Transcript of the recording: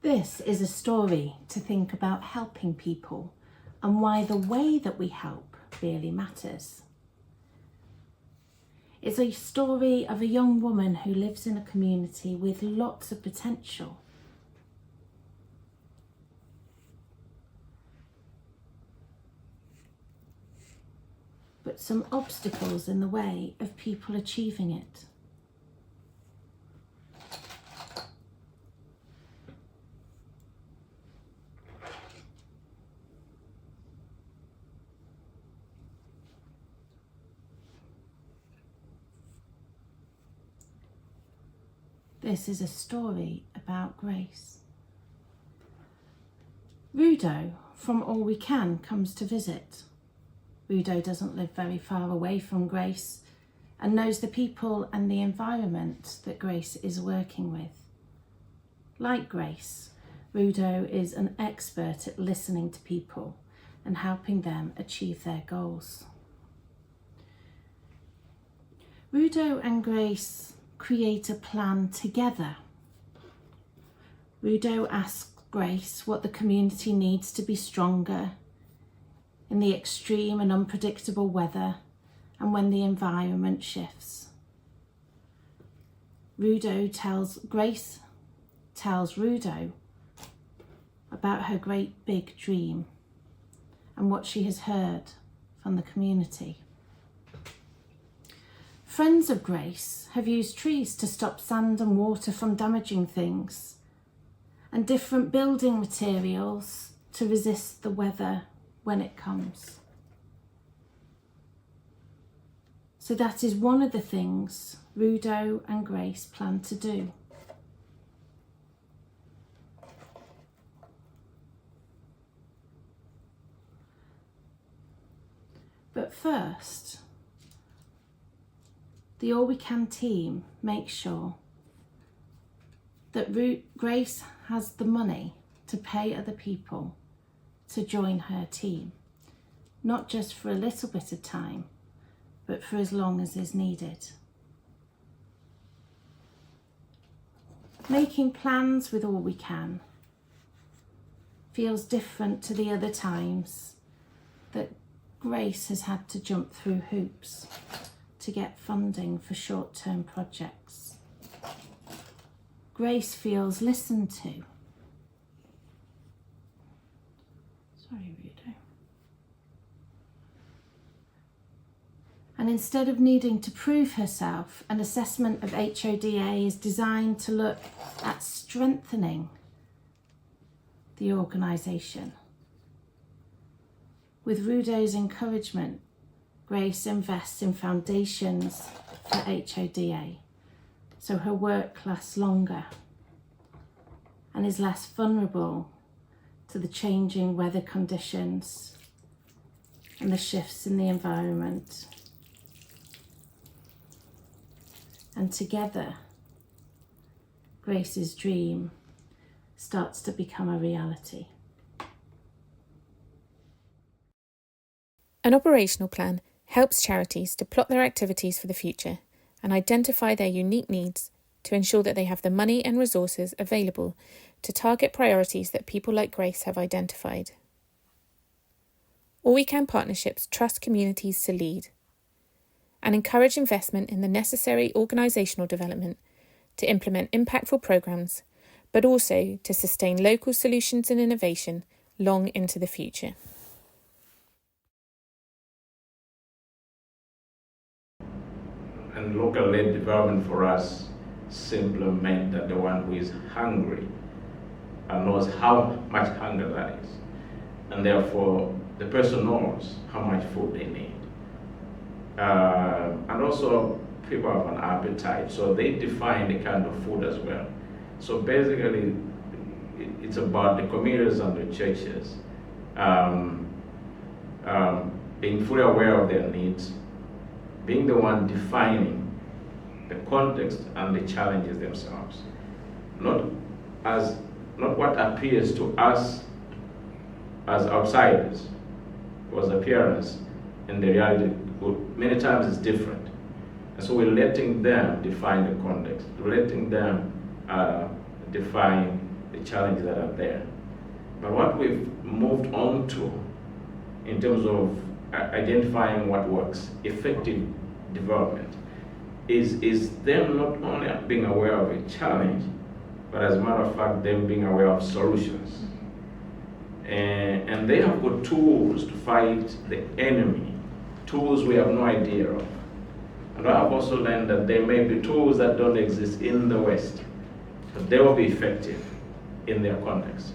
This is a story to think about helping people and why the way that we help really matters. It's a story of a young woman who lives in a community with lots of potential. But some obstacles in the way of people achieving it. This is a story about Grace. Rudo, from All We Can, comes to visit. Rudo doesn't live very far away from Grace and knows the people and the environment that Grace is working with. Like Grace, Rudo is an expert at listening to people and helping them achieve their goals. Rudo and Grace create a plan together. Rudo asks Grace what the community needs to be stronger in the extreme and unpredictable weather and when the environment shifts. Grace tells Rudo about her great big dream and what she has heard from the community. Friends of Grace have used trees to stop sand and water from damaging things, and different building materials to resist the weather when it comes. So that is one of the things Rudo and Grace plan to do. But first, the All We Can team makes sure that Grace has the money to pay other people to join her team, not just for a little bit of time, but for as long as is needed. Making plans with All We Can feels different to the other times that Grace has had to jump through hoops to get funding for short-term projects. Grace feels listened to. Sorry, Rudo. And instead of needing to prove herself, an assessment of HODA is designed to look at strengthening the organisation. With Rudo's encouragement, Grace invests in foundations for HODA, so her work lasts longer and is less vulnerable to the changing weather conditions and the shifts in the environment. And together, Grace's dream starts to become a reality. An operational plan helps charities to plot their activities for the future and identify their unique needs to ensure that they have the money and resources available to target priorities that people like Grace have identified. All We Can partnerships trust communities to lead and encourage investment in the necessary organisational development to implement impactful programmes, but also to sustain local solutions and innovation long into the future. And local-led development for us simply meant that the one who is hungry knows how much hunger that is. And therefore, the person knows how much food they need. And also, people have an appetite, so they define the kind of food as well. So basically, it's about the communities and the churches being fully aware of their needs, being the one defining the context and the challenges themselves. Not what appears to us as outsiders, because appearance and the reality many times is different. And so we're letting them define the context, we're letting them define the challenges that are there. But what we've moved on to in terms of identifying what works, effective development, is them not only being aware of a challenge, but as a matter of fact, them being aware of solutions. And they have got tools to fight the enemy, tools we have no idea of. And I have also learned that there may be tools that don't exist in the West, but they will be effective in their context.